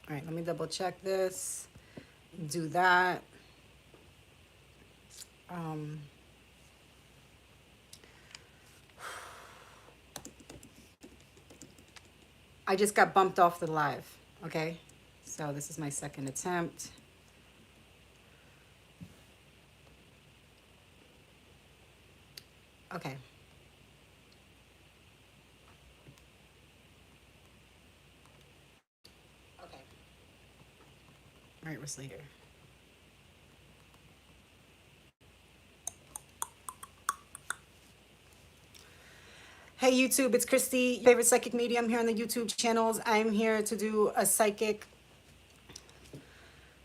All right, let me double check this. Do that. Um, I just got bumped off the live. Okay, so this is my second attempt. Okay. Okay. All right, we're still here. Hey YouTube, it's Christy, your favorite psychic medium here on the YouTube channels. I'm here to do a psychic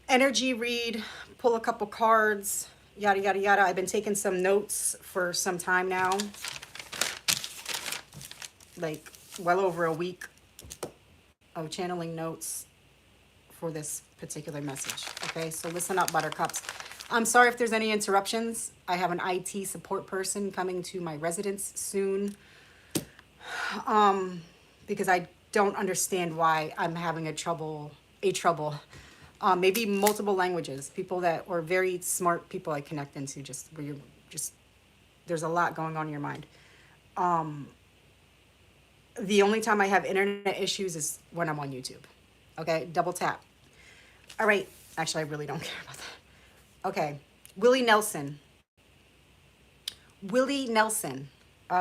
energy read, pull a couple cards, yada, yada, yada. I've been taking some notes for some time now, like well over a week of channeling notes for this particular message. Okay, so listen up, buttercups. I'm sorry if there's any interruptions. I have an IT support person coming to my residence soon, because I don't understand why I'm having trouble. Maybe multiple languages. People that or very smart people I connect into, just where you're just there's a lot going on in your mind. The only time I have internet issues is when I'm on YouTube. Okay, double tap. All right, actually, I really don't care about that. Okay, Willie Nelson. Willie Nelson.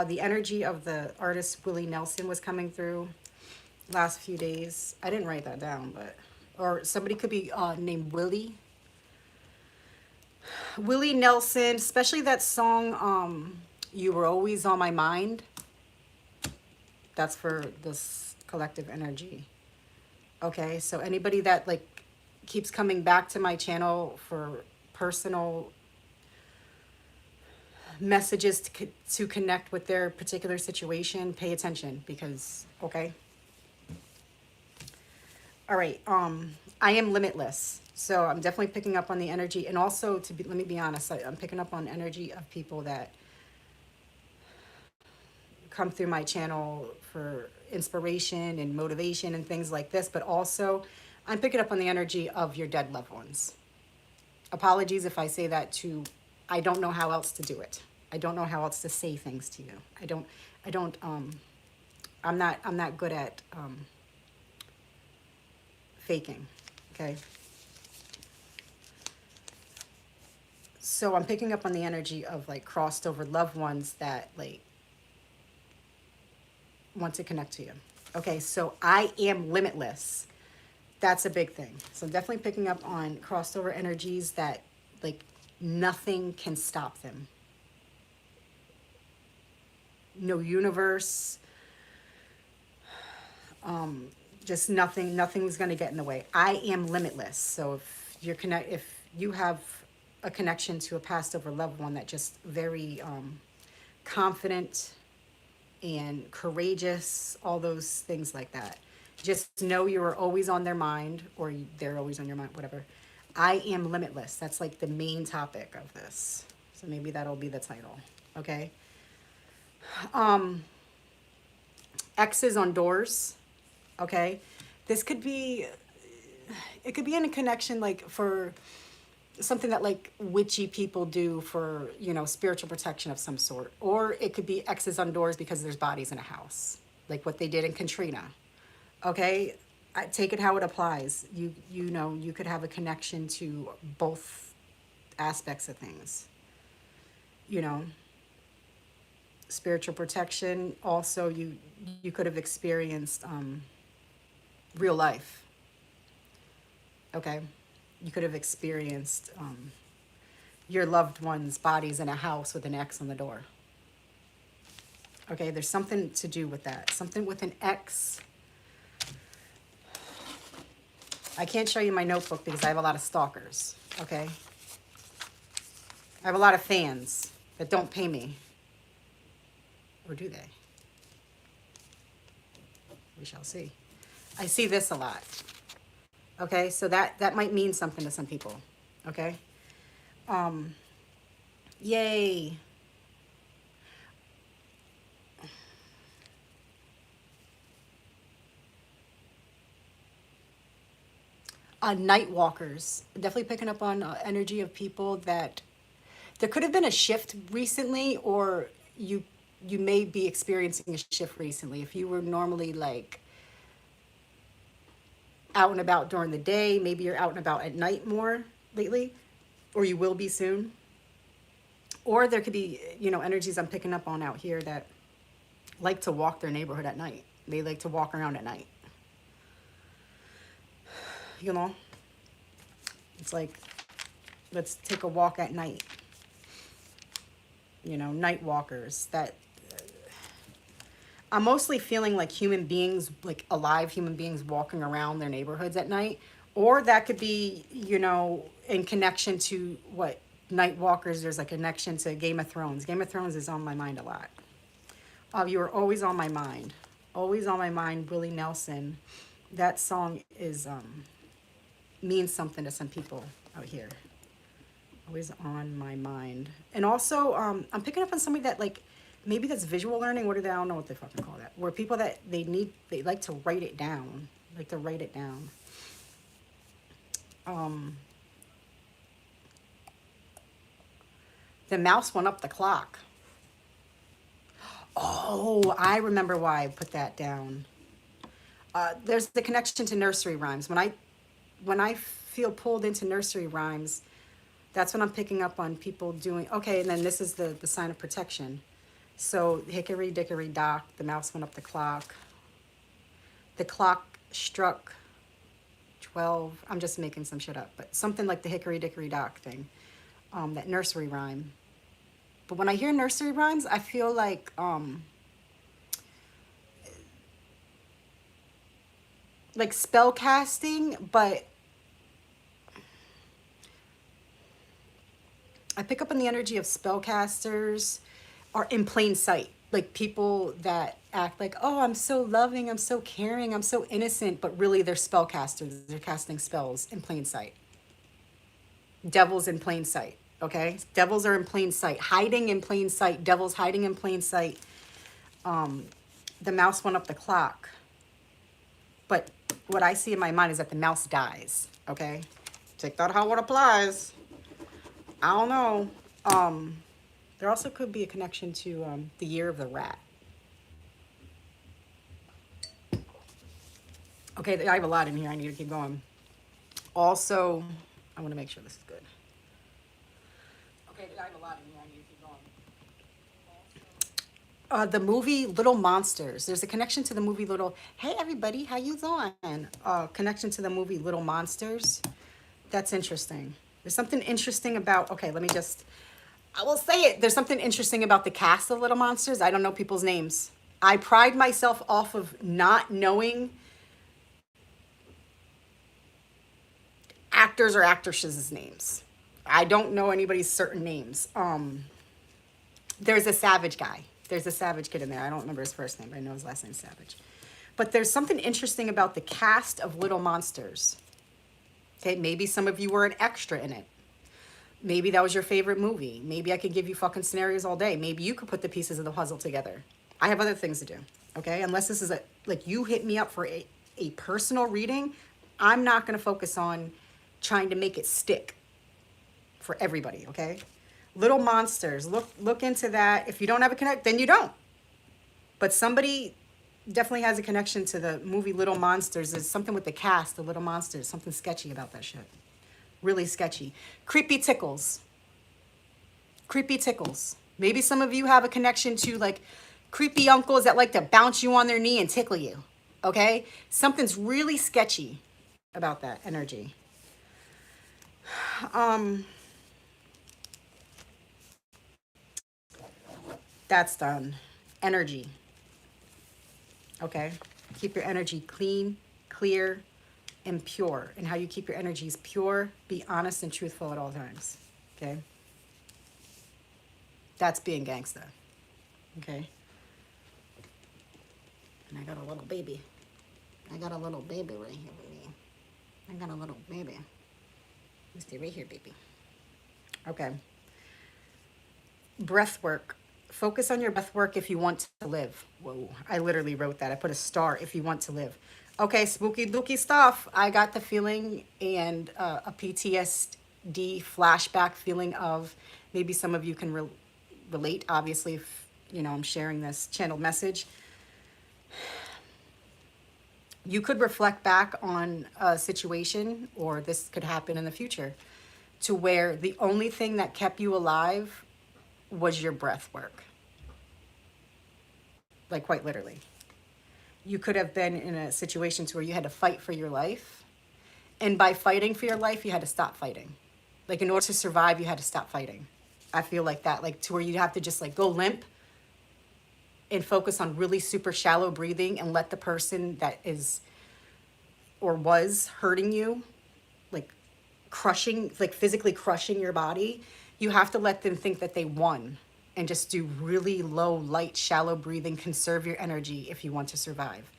The energy of the artist Willie Nelson was coming through last few days. I didn't write that down, but or somebody could be named Willie. Willie Nelson, especially that song "You Were Always on My Mind." That's for this collective energy. Okay, so anybody that like keeps coming back to my channel for personal messages to connect with their particular situation, pay attention because, okay. All right, I am limitless. So I'm definitely picking up on the energy, and also let me be honest, I'm picking up on energy of people that come through my channel for inspiration and motivation and things like this, but also I'm picking up on the energy of your dead loved ones. Apologies if I say that too. I don't know how else to do it. I don't know how else to say things to you. I don't I'm not good at faking. Okay. So I'm picking up on the energy of like crossed over loved ones that like want to connect to you. Okay, so I am limitless. That's a big thing. So I'm definitely picking up on crossed over energies that like nothing can stop them. No universe, just nothing's going to get in the way. I am limitless. So if you have a connection to a passed over loved one that just very confident and courageous, all those things like that, just know you are always on their mind, or they're always on your mind, whatever. I am limitless. That's like the main topic of this. So maybe that'll be the title. Okay. X's on doors. Okay. This could be, it could be in a connection like for something that like witchy people do for, spiritual protection of some sort. Or it could be X's on doors because there's bodies in a house, like what they did in Katrina. Okay. I take it how it applies. You could have a connection to both aspects of things. You know, spiritual protection. Also, you could have experienced real life. Okay, you could have experienced your loved one's bodies in a house with an X on the door. Okay, there's something to do with that. Something with an X. I can't show you my notebook because I have a lot of stalkers. Okay, I have a lot of fans that don't pay me. Or do they? We shall see. I see this a lot. Okay, so that might mean something to some people. Okay. Yay. Night walkers, definitely picking up on energy of people that there could have been a shift recently, or you you may be experiencing a shift recently. If you were normally like out and about during the day, maybe you're out and about at night more lately, or you will be soon. Or there could be, energies I'm picking up on out here that like to walk their neighborhood at night. They like to walk around at night. You know, it's like, let's take a walk at night. Night walkers. That I'm mostly feeling like human beings, like alive human beings walking around their neighborhoods at night. Or that could be, in connection to what night walkers, there's a connection to Game of Thrones. Game of Thrones is on my mind a lot. You are always on my mind. Always on my mind, Willie Nelson. That song is means something to some people out here. Always on my mind. And also, I'm picking up on somebody that like, maybe that's visual learning. I don't know what they fucking call that. Where people that they like to write it down. Like to write it down. The mouse went up the clock. Oh, I remember why I put that down. There's the connection to nursery rhymes. When I feel pulled into nursery rhymes, that's when I'm picking up on people doing, okay, and then this is the sign of protection. So hickory dickory dock, the mouse went up the clock. The clock struck 12. I'm just making some shit up, but something like the hickory dickory dock thing, that nursery rhyme. But when I hear nursery rhymes, I feel like spell casting, but I pick up on the energy of spellcasters are in plain sight. Like people that act like, oh, I'm so loving, I'm so caring, I'm so innocent, but really they're spellcasters. They're casting spells in plain sight. Devils in plain sight, okay? Devils are in plain sight, hiding in plain sight, devils hiding in plain sight. The mouse went up the clock. But what I see in my mind is that the mouse dies, okay? Take that how it applies. I don't know. There also could be a connection to the year of the rat. Okay, I have a lot in here. I need to keep going. Also, I want to make sure this is good. Okay, I have a lot in here. I need to keep going. The movie Little Monsters. There's a connection to the movie Little. Hey, everybody, how you doing? Connection to the movie Little Monsters. That's interesting. There's something interesting about. Okay, I will say it. There's something interesting about the cast of Little Monsters. I don't know people's names. I pride myself off of not knowing actors or actresses' names. I don't know anybody's certain names. There's a Savage guy. There's a Savage kid in there. I don't remember his first name, but I know his last name's Savage. But there's something interesting about the cast of Little Monsters. Okay, maybe some of you were an extra in it. Maybe that was your favorite movie. Maybe I could give you fucking scenarios all day. Maybe you could put the pieces of the puzzle together. I have other things to do, okay? Unless this is like you hit me up for a personal reading, I'm not going to focus on trying to make it stick for everybody, okay? Little Monsters, look into that. If you don't have a connect, then you don't. But somebody definitely has a connection to the movie Little Monsters. There's something with the cast of Little Monsters, something sketchy about that shit. Really sketchy. Creepy tickles. Creepy tickles. Maybe some of you have a connection to like creepy uncles that like to bounce you on their knee and tickle you. Okay? Something's really sketchy about that energy. That's done. Energy. Okay? Keep your energy clean, clear, and pure. And how you keep your energies pure, be honest and truthful at all times. Okay? That's being gangsta. Okay? And I got a little baby. I got a little baby right here with me. I got a little baby. You stay right here, baby. Okay. Breath work. Focus on your breath work if you want to live. Whoa, I literally wrote that. I put a star if you want to live. Okay, spooky dooky stuff. I got the feeling and a PTSD flashback feeling of, maybe some of you can relate, obviously, if, you know, I'm sharing this channeled message. You could reflect back on a situation, or this could happen in the future, to where the only thing that kept you alive was your breath work. Like, quite literally. You could have been in a situation to where you had to fight for your life. And by fighting for your life, you had to stop fighting. Like, in order to survive, you had to stop fighting. I feel like that, like, to where you have to just like go limp and focus on really super shallow breathing and let the person that is or was hurting you, like crushing, like physically crushing your body, you have to let them think that they won, and just do really low, light, shallow breathing, conserve your energy if you want to survive.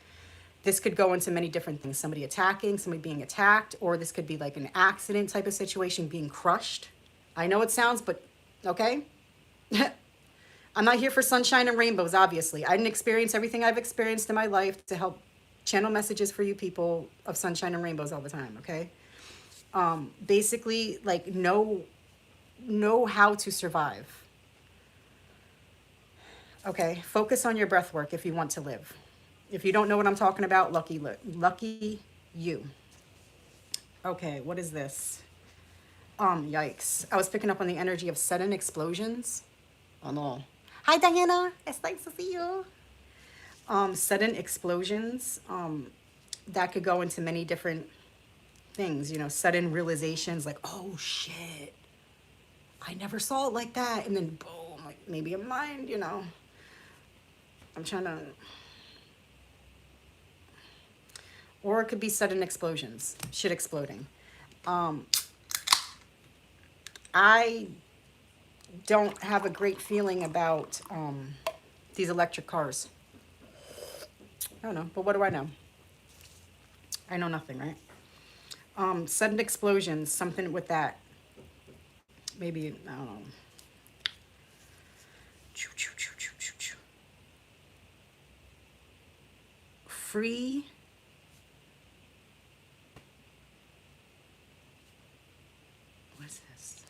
This could go into many different things. Somebody attacking, somebody being attacked, or this could be like an accident type of situation, being crushed. I know it sounds, but okay. I'm not here for sunshine and rainbows, obviously. I didn't experience everything I've experienced in my life to help channel messages for you people of sunshine and rainbows all the time, okay? Basically, like, know how to survive. Okay, focus on your breath work if you want to live. If you don't know what I'm talking about, lucky you. Okay, what is this? Yikes. I was picking up on the energy of sudden explosions. Oh no. Hi Diana, it's nice to see you. Sudden explosions. That could go into many different things, you know, sudden realizations like, oh shit, I never saw it like that. And then boom, like maybe a mind, you know. I'm trying to, or it could be sudden explosions, shit exploding. I don't have a great feeling about these electric cars. I don't know, but what do I know? I know nothing, right? Sudden explosions, something with that. Maybe, I don't know. Free. What is this?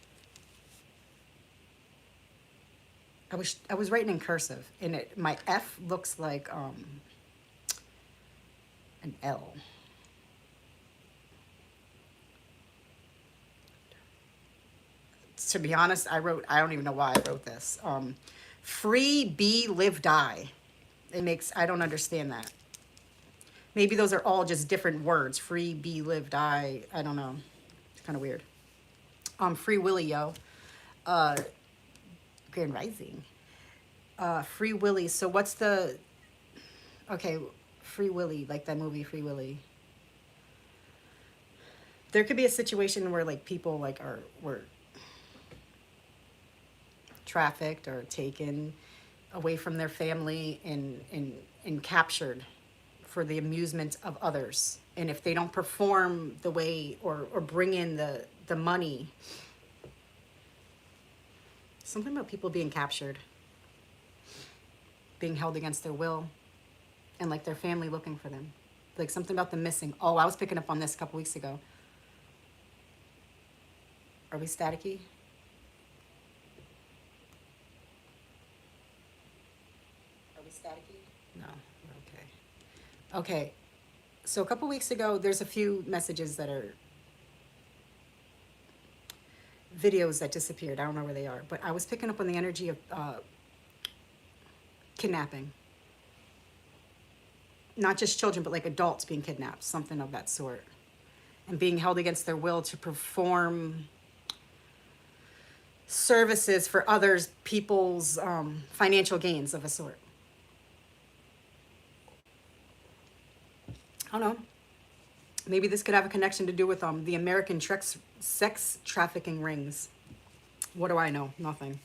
I was writing in cursive, and my F looks like an L. To be honest, I don't even know why I wrote this. Free, be, live, die. I don't understand that. Maybe those are all just different words. Free, be, live, die. I don't know. It's kind of weird. Free Willy, yo. Grand Rising. Free Willy. So what's the... Okay, Free Willy, like that movie Free Willy. There could be a situation where like people like were trafficked or taken away from their family and captured for the amusement of others. And if they don't perform the way or bring in the money, something about people being captured, being held against their will, and like their family looking for them. Like something about them missing. Oh, I was picking up on this a couple weeks ago. Are we staticky? Are we staticky? No, we're okay. Okay, so a couple weeks ago, there's a few messages that are videos that disappeared. I don't know where they are, but I was picking up on the energy of kidnapping. Not just children, but like adults being kidnapped, something of that sort. And being held against their will to perform services for others, people's financial gains of a sort. I don't know. Maybe this could have a connection to do with the American sex trafficking rings. What do I know? Nothing.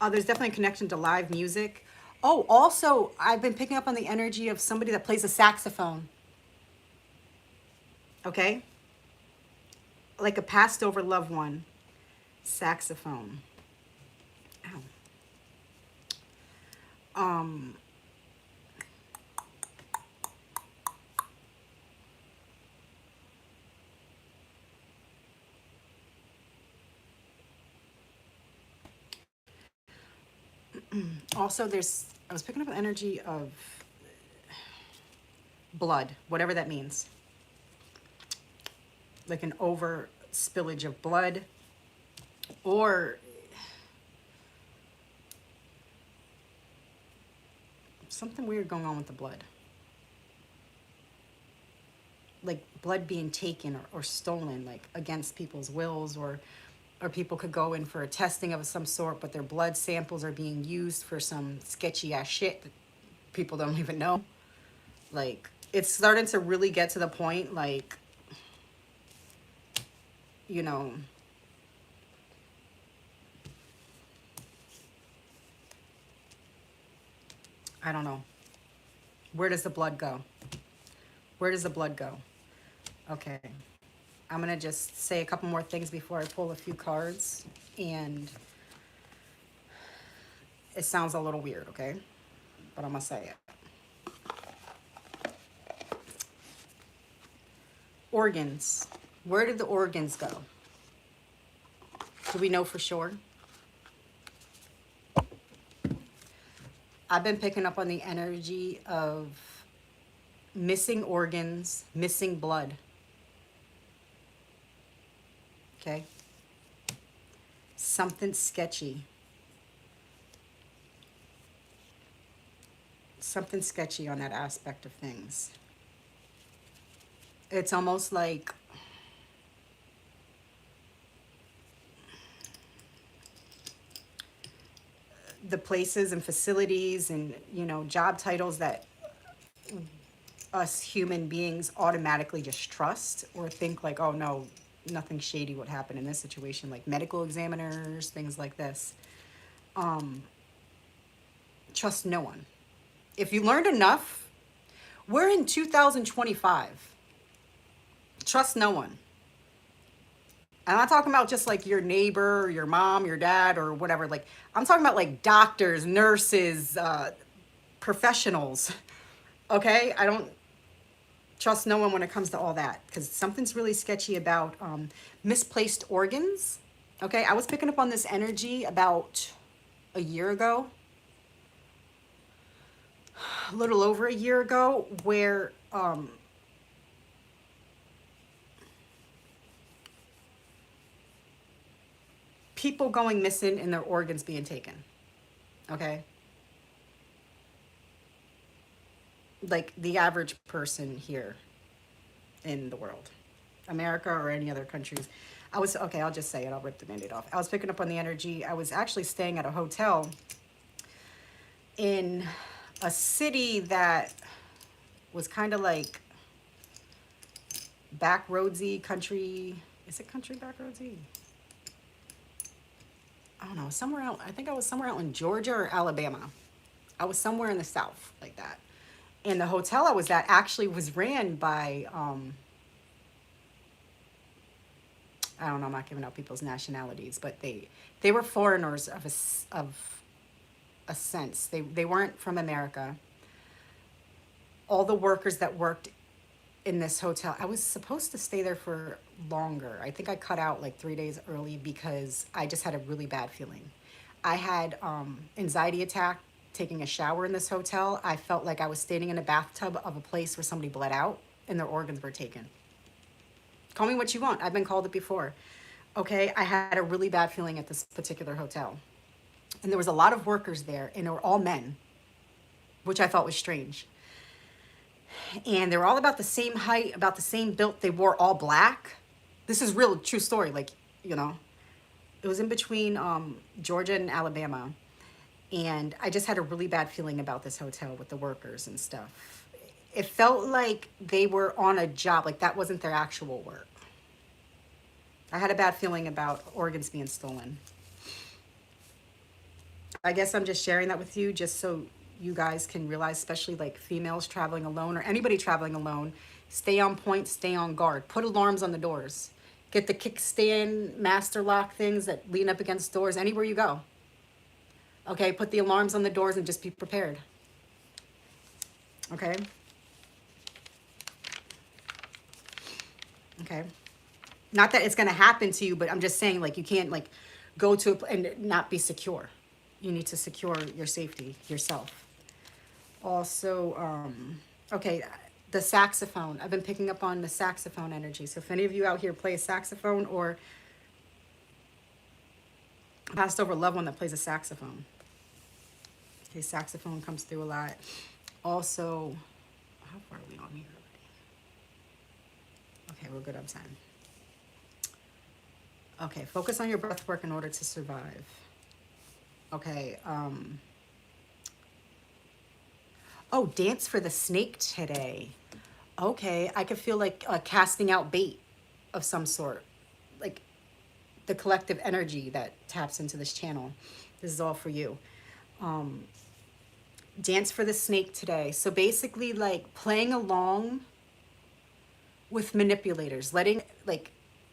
There's definitely a connection to live music. Oh, also, I've been picking up on the energy of somebody that plays a saxophone. Okay? Like a passed over loved one. Saxophone. Ow. Also, I was picking up an energy of blood, whatever that means. Like an over spillage of blood, or something weird going on with the blood. Like blood being taken or stolen, like against people's wills, or people could go in for a testing of some sort, but their blood samples are being used for some sketchy ass shit that people don't even know. Like, it's starting to really get to the point, like, you know, I don't know. Where does the blood go? Where does the blood go? Okay. I'm going to just say a couple more things before I pull a few cards. And it sounds a little weird, okay? But I'm going to say it. Organs. Where did the organs go? Do we know for sure? I've been picking up on the energy of missing organs, missing blood. Okay? Something sketchy. Something sketchy on that aspect of things. It's almost like the places and facilities and, you know, job titles that us human beings automatically just trust or think like, oh no, nothing shady would happen in this situation, like medical examiners, things like this. Trust no one. If you learned enough, we're in 2025. Trust no one. I'm not talking about just like your neighbor, or your mom, your dad, or whatever. Like, I'm talking about like doctors, nurses, professionals. Okay? I don't trust no one when it comes to all that, because something's really sketchy about misplaced organs. Okay? I was picking up on this energy about a year ago, a little over a year ago, where people going missing and their organs being taken. Okay? Like the average person here in the world, America or any other countries. Okay, I'll just say it, I'll rip the Band-Aid off. I was picking up on the energy. I was actually staying at a hotel in a city that was kind of like back roadsy country. Is it country back roadsy? I don't know, somewhere out. I think I was somewhere out in Georgia or Alabama. I was somewhere in the South like that. And the hotel I was at actually was ran by, I don't know, I'm not giving out people's nationalities, but they were foreigners of a sense. They weren't from America. All the workers that worked in this hotel, I was supposed to stay there for longer. I think I cut out like 3 days early because I just had a really bad feeling. I had anxiety attack taking a shower in this hotel. I felt like I was standing in a bathtub of a place where somebody bled out and their organs were taken. Call me what you want. I've been called it before. Okay, I had a really bad feeling at this particular hotel. And there was a lot of workers there, and they were all men, which I thought was strange. And they were all about the same height, about the same build. They wore all black. This is real, true story. Like, you know, it was in between Georgia and Alabama. And I just had a really bad feeling about this hotel with the workers and stuff. It felt like they were on a job, like that wasn't their actual work. I had a bad feeling about organs being stolen. I guess I'm just sharing that with you just so you guys can realize, especially like females traveling alone or anybody traveling alone, stay on point, stay on guard. Put alarms on the doors. Get the kickstand master lock things that lean up against doors anywhere you go. Okay, put the alarms on the doors and just be prepared. Okay? Okay? Not that it's going to happen to you, but I'm just saying, like, you can't, like, go to and not be secure. you need to secure your safety yourself. Also, okay, the saxophone. I've been picking up on the saxophone energy. So if any of you out here play a saxophone or passed over loved one that plays a saxophone. Okay, saxophone comes through a lot. Also, how far are we on here already? Okay, we're good on time. Okay, focus on your breath work in order to survive. Okay, oh, dance for the snake today. Okay, I could feel like casting out bait of some sort. Like the collective energy that taps into this channel. This is all for you. Dance for the snake today. So basically like playing along with manipulators, letting like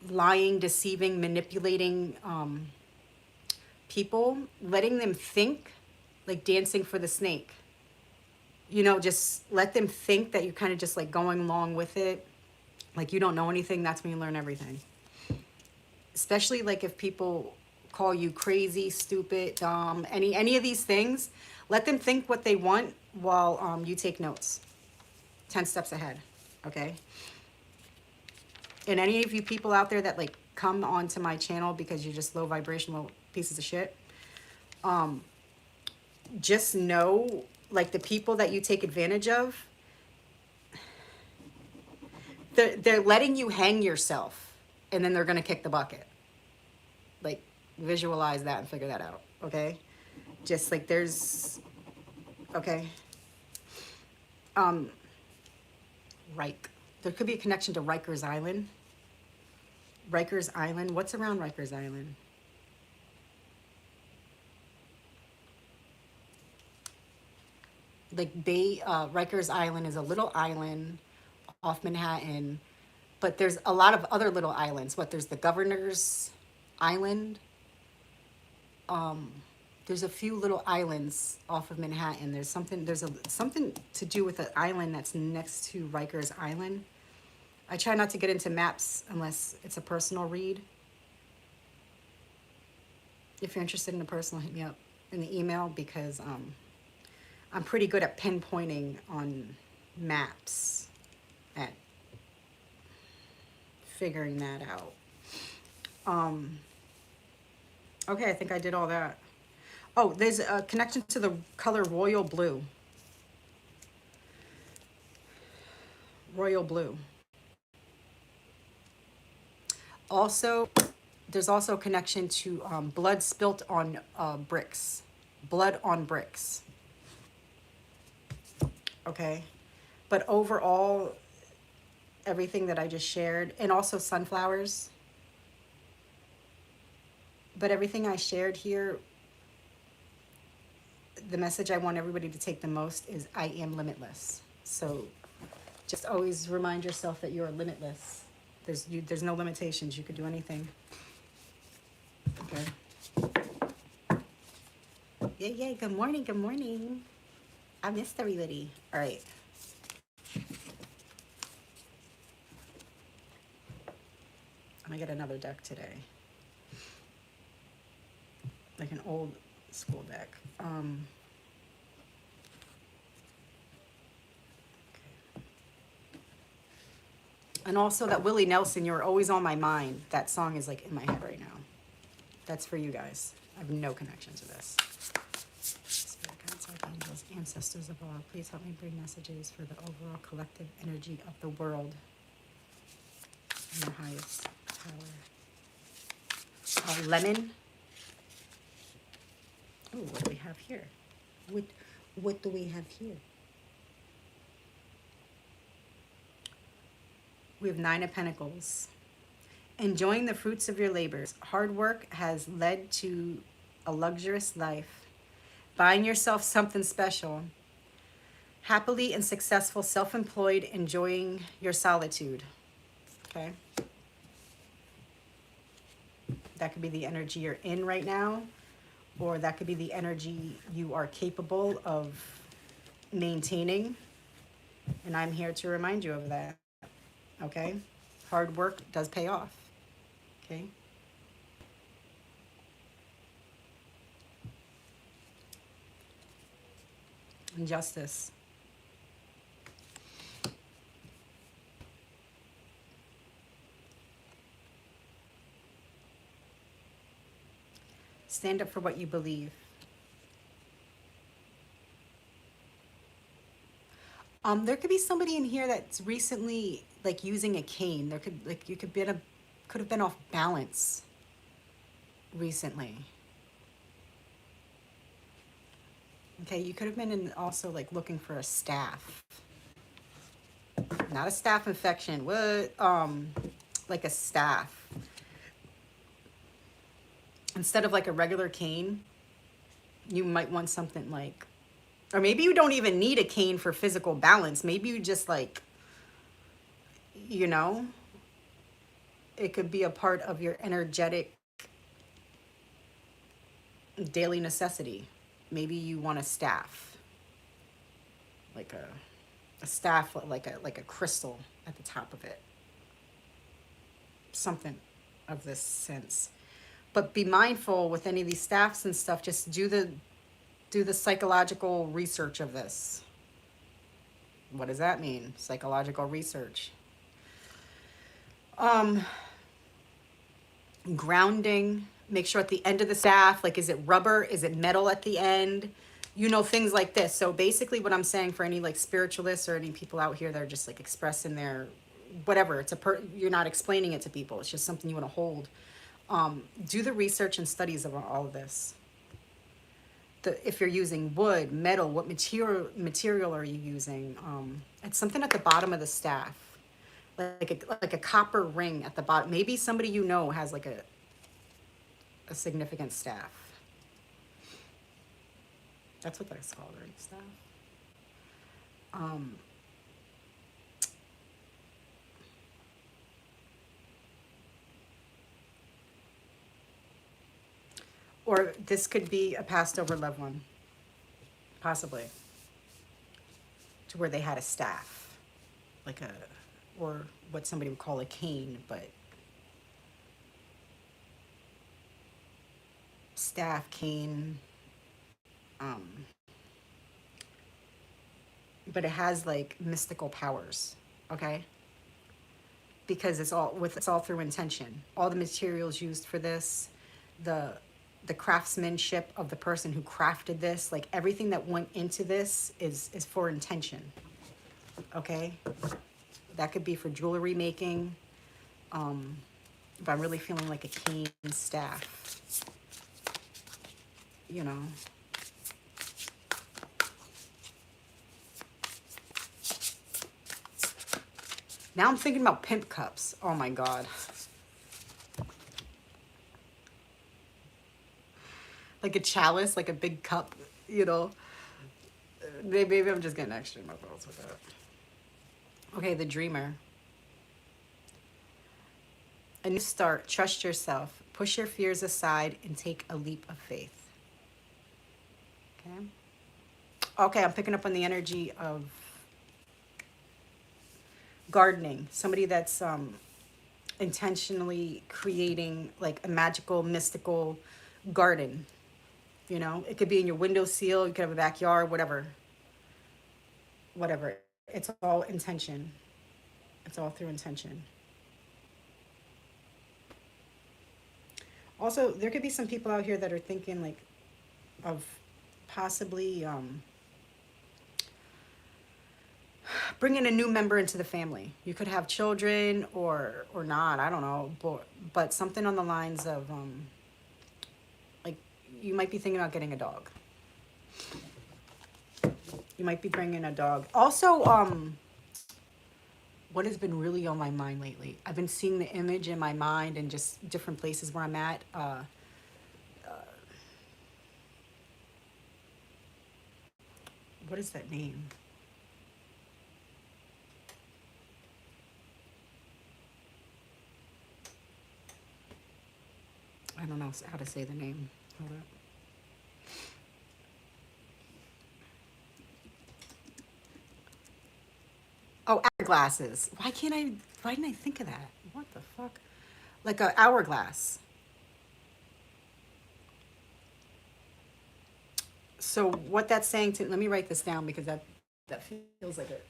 lying, deceiving, manipulating people, letting them think, like dancing for the snake. You know, just let them think that you're kind of just like going along with it. Like you don't know anything, that's when you learn everything. Especially like if people call you crazy, stupid, dumb, any of these things, let them think what they want while you take notes. 10 steps ahead, okay? And any of you people out there that like come onto my channel because you're just low vibrational pieces of shit, just know like the people that you take advantage of, they're letting you hang yourself and then they're gonna kick the bucket. Like visualize that and figure that out, okay? Just like there's, okay. Reich. There could be a connection to Rikers Island. Rikers Island. What's around Rikers Island? Like Rikers Island is a little island off Manhattan, but there's a lot of other little islands. What, there's the Governor's Island. There's a few little islands off of Manhattan. There's something to do with an island that's next to Rikers Island. I try not to get into maps unless it's a personal read. If you're interested in a personal, hit me up in the email because I'm pretty good at pinpointing on maps at figuring that out. Okay, I think I did all that. Oh, there's a connection to the color royal blue. Royal blue. Also, there's also a connection to blood spilt on bricks. Blood on bricks. Okay. But overall, everything that I just shared, and also sunflowers. But everything I shared here, the message I want everybody to take the most is I am limitless. So just always remind yourself that you're limitless. There's no limitations. You could do anything. Okay. Yeah. Good morning. Good morning. I missed everybody. All right. I'm gonna get another deck today. Like an old school deck. Okay. And also that Willie Nelson, You're Always on My Mind. That song is like in my head right now. That's for you guys. I have no connection to this. Spirit guides, archangels, ancestors of all, please help me bring messages for the overall collective energy of the world and the highest power. Lemon. Oh, what do we have here? What do we have here? We have 9 of Pentacles. Enjoying the fruits of your labors. Hard work has led to a luxurious life. Buying yourself something special. Happily and successful, self-employed, enjoying your solitude. Okay? That could be the energy you're in right now, or that could be the energy you are capable of maintaining. And I'm here to remind you of that. Okay? Hard work does pay off. Okay? Injustice. Stand up for what you believe. There could be somebody in here that's recently like using a cane. There could like you could have been off balance recently. Okay, you could have been in also like looking for a staph. Not a staph infection. What? Like a staph. Instead of like a regular cane, you might want something like, or maybe you don't even need a cane for physical balance. Maybe you just like, you know, it could be a part of your energetic daily necessity. Maybe you want a staff, like a staff, like a crystal at the top of it. Something of this sense. But be mindful with any of these staffs and stuff. Just do the psychological research of this. What does that mean? Psychological research. Grounding. Make sure at the end of the staff, like, is it rubber? Is it metal at the end? You know, things like this. So basically what I'm saying for any like spiritualists or any people out here that are just like expressing their whatever, you're not explaining it to people. It's just something you want to hold. Do the research and studies of all of this. If you're using wood, metal, what material are you using? It's something at the bottom of the staff, like a copper ring at the bottom. Maybe somebody you know has like a significant staff. That's what that's called, right? Staff. Or this could be a passed over loved one, possibly, to where they had a staff, or what somebody would call a cane, but staff, cane, but it has like mystical powers, okay? Because it's all through intention. All the materials used for this, the craftsmanship of the person who crafted this, like everything that went into this is for intention. Okay? That could be for jewelry making. If I'm really feeling like a cane staff, you know. Now I'm thinking about pimp cups. Oh my God. Like a chalice, like a big cup, you know. Maybe I'm just getting extra in my thoughts with that. Okay, the dreamer. A new start. Trust yourself. Push your fears aside and take a leap of faith. Okay. Okay, I'm picking up on the energy of gardening. Somebody that's intentionally creating like a magical, mystical garden. You know, it could be in your windowsill, you could have a backyard, whatever. Whatever. It's all intention. It's all through intention. Also, there could be some people out here that are thinking like of possibly bringing a new member into the family. You could have children or not, I don't know, but something on the lines of like you might be thinking about getting a dog. You might be bringing a dog. Also, what has been really on my mind lately? I've been seeing the image in my mind and just different places where I'm at. What is that name? I don't know how to say the name. Hold up. Oh, hourglasses. Why didn't I think of that? What the fuck? Like an hourglass. So what that's saying to, let me write this down because that feels like it.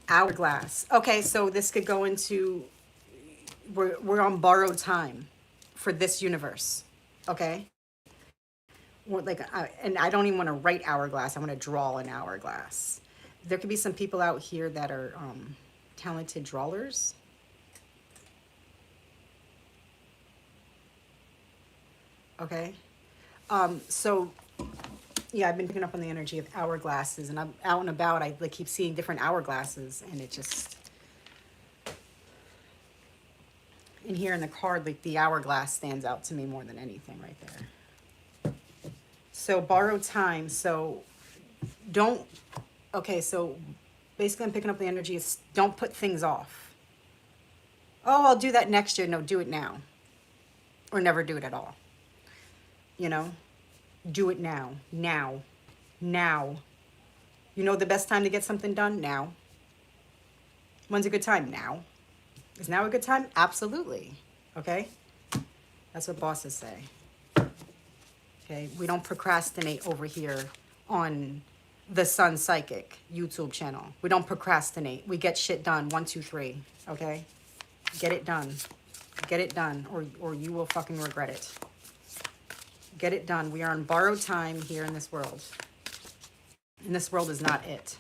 Hourglass. Okay, so this could go into, we're on borrowed time for this universe. Okay, like, and I don't even want to write hourglass. I want to draw an hourglass. There could be some people out here that are talented drawers. Okay, so yeah, I've been picking up on the energy of hourglasses, and I'm out and about. I like keep seeing different hourglasses, and it just, in here in the card, like the hourglass stands out to me more than anything right there. So borrowed time. So don't, okay, so basically I'm picking up the energy is don't put things off. Oh, I'll do that next year. No, do it now. Or never do it at all. You know, do it now. Now. Now. You know the best time to get something done? Now. When's a good time? Now. Is now a good time? Absolutely. Okay? That's what bosses say. Okay? We don't procrastinate over here on the Sun Psychic YouTube channel. We don't procrastinate. We get shit done. 1, 2, 3. Okay? Get it done. Get it done, or you will fucking regret it. Get it done. We are on borrowed time here in this world. And this world is not it.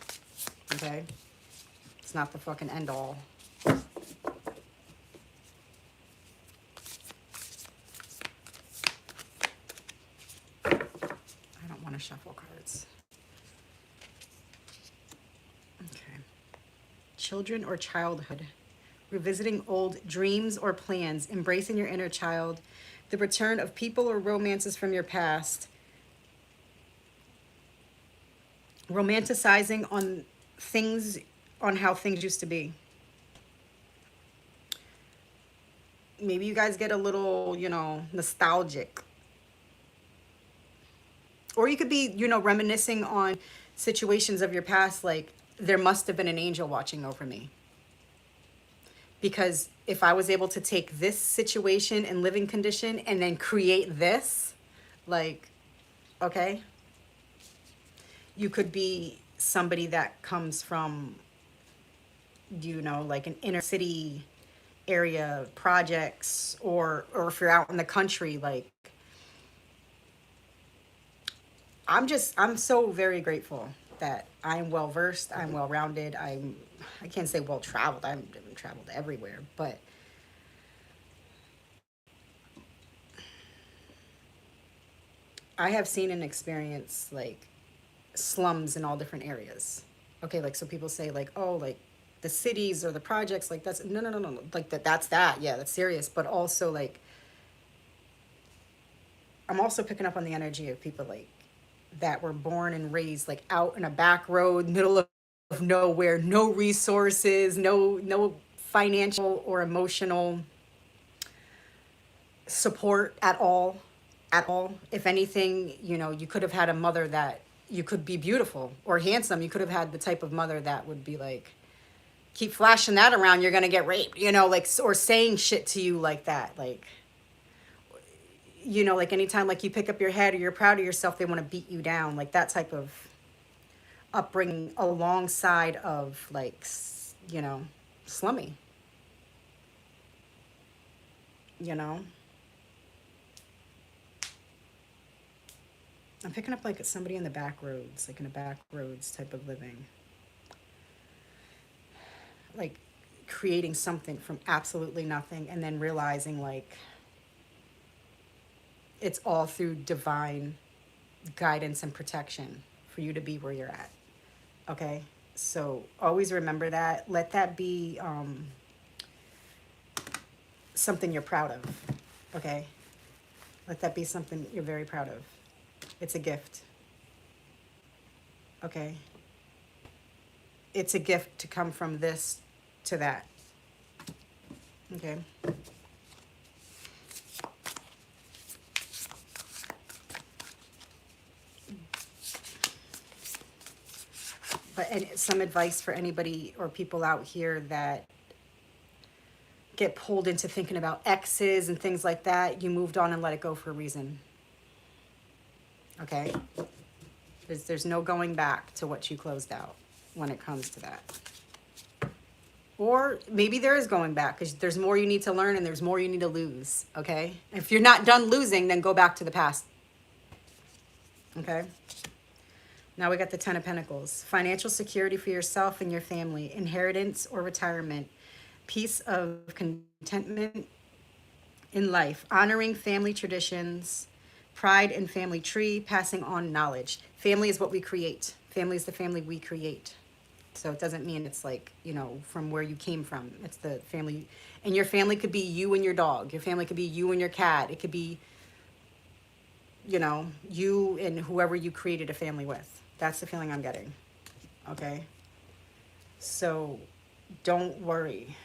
Okay? It's not the fucking end all. I don't want to shuffle cards. Okay. Children or childhood. Revisiting old dreams or plans. Embracing your inner child. The return of people or romances from your past. Romanticizing on things, on how things used to be. Maybe you guys get a little, you know, nostalgic. Or you could be, you know, reminiscing on situations of your past, like, there must have been an angel watching over me. Because if I was able to take this situation and living condition and then create this, like, okay, you could be somebody that comes from, you know, like an inner city area, projects, or if you're out in the country, like, I'm so very grateful that I'm well versed, I'm well rounded, I can't say well traveled. I haven't traveled everywhere, but I have seen and experienced like slums in all different areas. Okay, like, so people say like, oh, like the cities or the projects, like that's no, like that's that. Yeah, that's serious. But also like, I'm also picking up on the energy of people like that were born and raised like out in a back road, middle of nowhere, no resources, no financial or emotional support at all. At all. If anything, you know, you could have had a mother that, you could be beautiful or handsome. You could have had the type of mother that would be like, keep flashing that around, you're gonna get raped, you know, like, or saying shit to you like that, like, you know, like anytime like you pick up your head or you're proud of yourself, they want to beat you down, like that type of upbringing alongside of like, you know, slummy, you know. I'm picking up like somebody in the back roads, like in a back roads type of living, like creating something from absolutely nothing and then realizing like it's all through divine guidance and protection for you to be where you're at. Okay, so always remember that. Let that be something you're proud of. Okay, let that be something you're very proud of. It's a gift. Okay, it's a gift to come from this to that. Okay. But and some advice for anybody or people out here that get pulled into thinking about exes and things like that. You moved on and let it go for a reason. Okay? There's no going back to what you closed out when it comes to that. Or maybe there is going back because there's more you need to learn and there's more you need to lose. Okay? If you're not done losing, then go back to the past. Okay? Now we got the Ten of Pentacles. Financial security for yourself and your family. Inheritance or retirement. Peace of contentment in life. Honoring family traditions. Pride in family tree. Passing on knowledge. Family is what we create. Family is the family we create. So it doesn't mean it's like, you know, from where you came from. It's the family. And your family could be you and your dog. Your family could be you and your cat. It could be, you know, you and whoever you created a family with. That's the feeling I'm getting. Okay? So don't worry.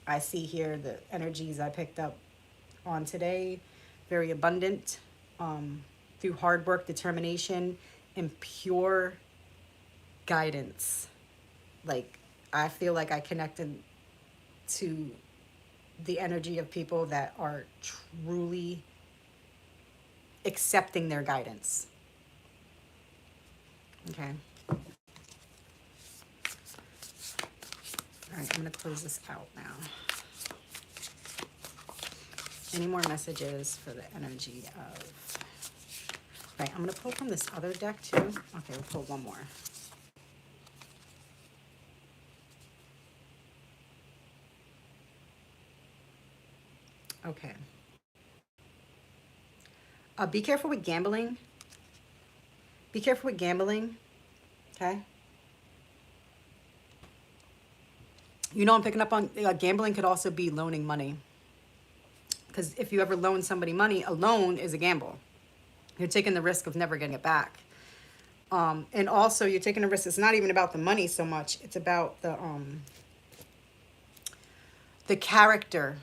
I see here the energies I picked up on today. Very abundant. Through hard work, determination, and pure guidance. Like, I feel like I connected to the energy of people that are truly accepting their guidance. Okay. All right, I'm going to close this out now. Any more messages for the energy of... Right, I'm going to pull from this other deck too. Okay, we'll pull one more. Okay. Be careful with gambling. Be careful with gambling. Okay. You know, I'm picking up on gambling could also be loaning money. Because if you ever loan somebody money, a loan is a gamble. You're taking the risk of never getting it back. And also you're taking a risk. It's not even about the money so much. It's about the character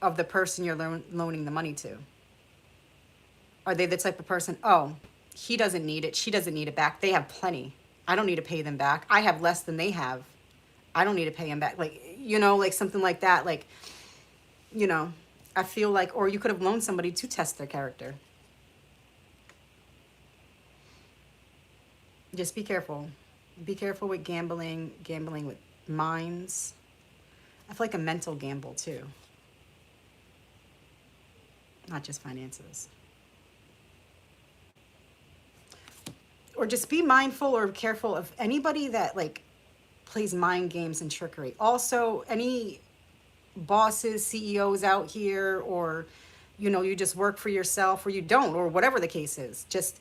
of the person you're loaning the money to. Are they the type of person, oh, he doesn't need it, she doesn't need it back, they have plenty, I don't need to pay them back, I have less than they have, I don't need to pay them back, like, you know, like something like that, like, you know, I feel like, or you could have loaned somebody to test their character. Just be careful. Be careful with gambling with minds. I feel like a mental gamble too. Not just finances. Or just be mindful or careful of anybody that like plays mind games and trickery. Also, any bosses, CEOs out here, or, you know, you just work for yourself or you don't, or whatever the case is. Just,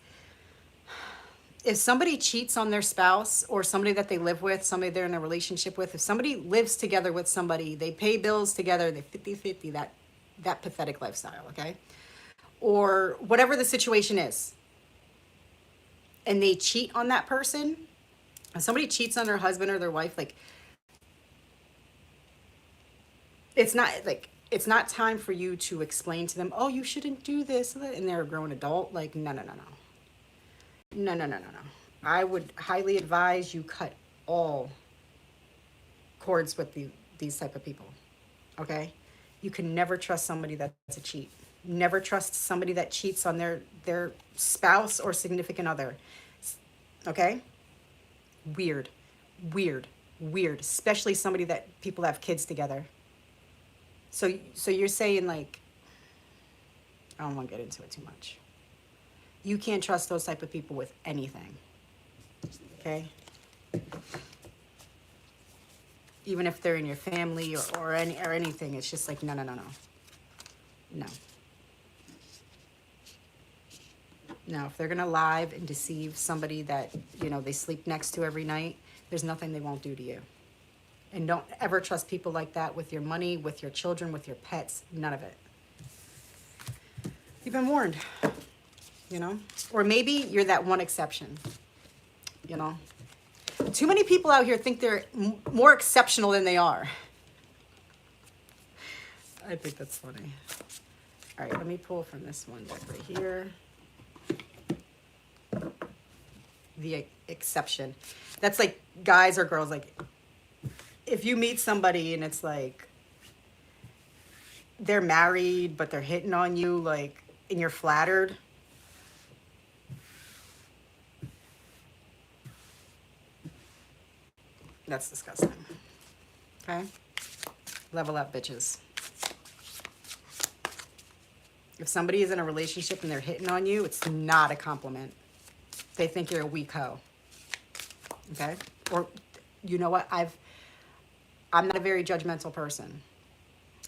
if somebody cheats on their spouse or somebody that they live with, somebody they're in a relationship with, if somebody lives together with somebody, they pay bills together, they 50-50, that pathetic lifestyle, okay? Or whatever the situation is, and they cheat on that person, if somebody cheats on their husband or their wife, like, it's not time for you to explain to them, oh, you shouldn't do this, and they're a grown adult. Like, no. I would highly advise you cut all cords with these type of people, okay? You can never trust somebody that's a cheat. Never trust somebody that cheats on their spouse or significant other, okay? Weird, especially somebody that people have kids together. So you're saying, like, I don't want to get into it too much. You can't trust those type of people with anything, okay? Even if they're in your family or anything, it's just like, no. No, if they're going to lie and deceive somebody that, you know, they sleep next to every night, there's nothing they won't do to you. And don't ever trust people like that with your money, with your children, with your pets, none of it. You've been warned, you know? Or maybe you're that one exception, you know? Too many people out here think they're more exceptional than they are. I think that's funny. All right, let me pull from this one deck right here. The exception. That's like guys or girls, like, if you meet somebody and it's like they're married but they're hitting on you, like, and you're flattered, that's disgusting. Okay? Level up, bitches. If somebody is in a relationship and they're hitting on you, it's not a compliment. They think you're a weak hoe. Okay? Or, you know what? I'm not a very judgmental person.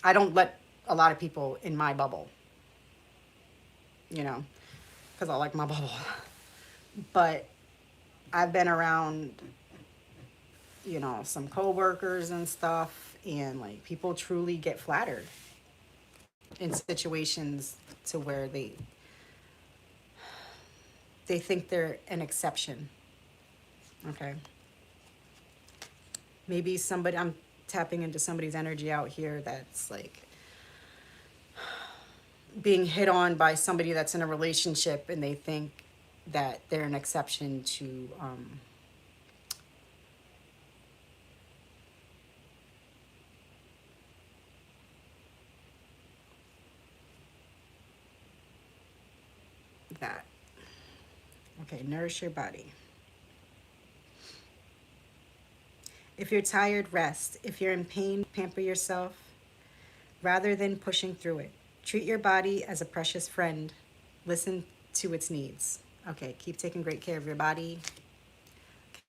I don't let a lot of people in my bubble, you know, because I like my bubble. But I've been around, you know, some coworkers and stuff, and like people truly get flattered in situations to where they think they're an exception. Okay. Maybe somebody, I'm tapping into somebody's energy out here that's like being hit on by somebody that's in a relationship, and they think that they're an exception to that. Okay, nourish your body. If you're tired, rest. If you're in pain, pamper yourself rather than pushing through it. Treat your body as a precious friend. Listen to its needs. Okay, keep taking great care of your body.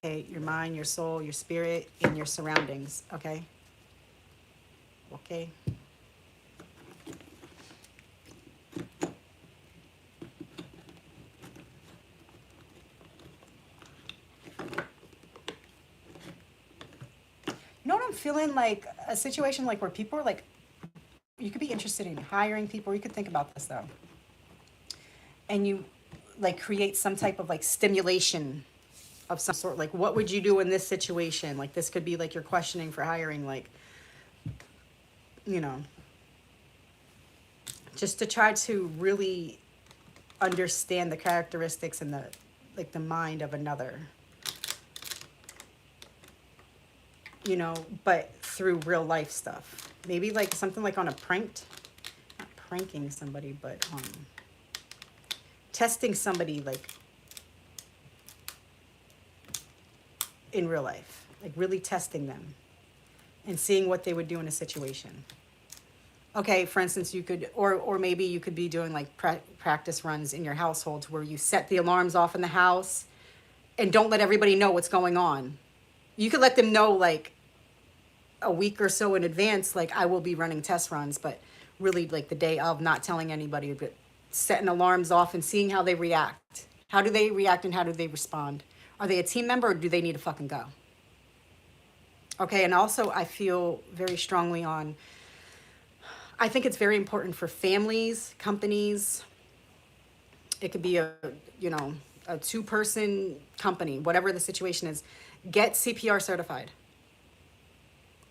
Okay, your mind, your soul, your spirit, and your surroundings. Okay? Okay? You know what I'm feeling? Like a situation like where people are like, you could be interested in hiring people, or you could think about this though. And you like create some type of like stimulation of some sort. Like, what would you do in this situation? Like, this could be like you're questioning for hiring, like, you know, just to try to really understand the characteristics and the, like, the mind of another, you know, but through real life stuff. Maybe like something like on a pranked, not pranking somebody, but testing somebody like in real life, like really testing them and seeing what they would do in a situation. Okay, for instance, you could, or maybe you could be doing like practice runs in your household where you set the alarms off in the house and don't let everybody know what's going on. You could let them know like a week or so in advance, like I will be running test runs, but really like the day of, not telling anybody, but setting alarms off and seeing how they react. How do they react and how do they respond? Are they a team member or do they need to fucking go? Okay, and also I feel very strongly on, I think it's very important for families, companies. It could be a, you know, a 2-person company, whatever the situation is. Get CPR certified.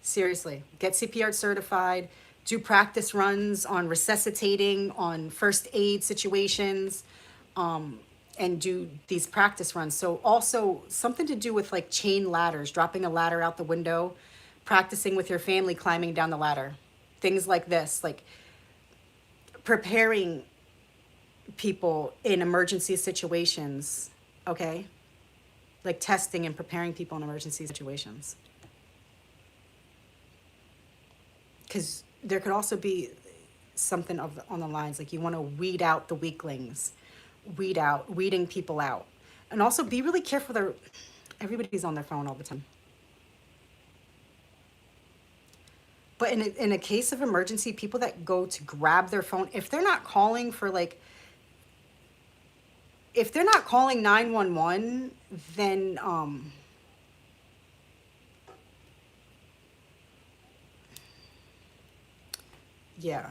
Seriously, get CPR certified. Do practice runs on resuscitating, on first aid situations, and do these practice runs. So also something to do with like chain ladders, dropping a ladder out the window, practicing with your family, climbing down the ladder. Things like this, like preparing people in emergency situations, okay? Like testing and preparing people in emergency situations. Because there could also be something on the lines, like you want to weed out the weaklings, weeding people out. And also be really careful. Everybody's on their phone all the time. But in a case of emergency, people that go to grab their phone, if they're not calling for like, if they're not calling 911, then yeah,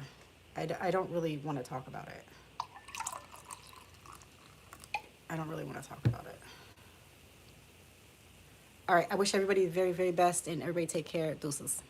I don't really want to talk about it. I don't really want to talk about it. All right, I wish everybody the very, very best, and everybody take care. Deuces.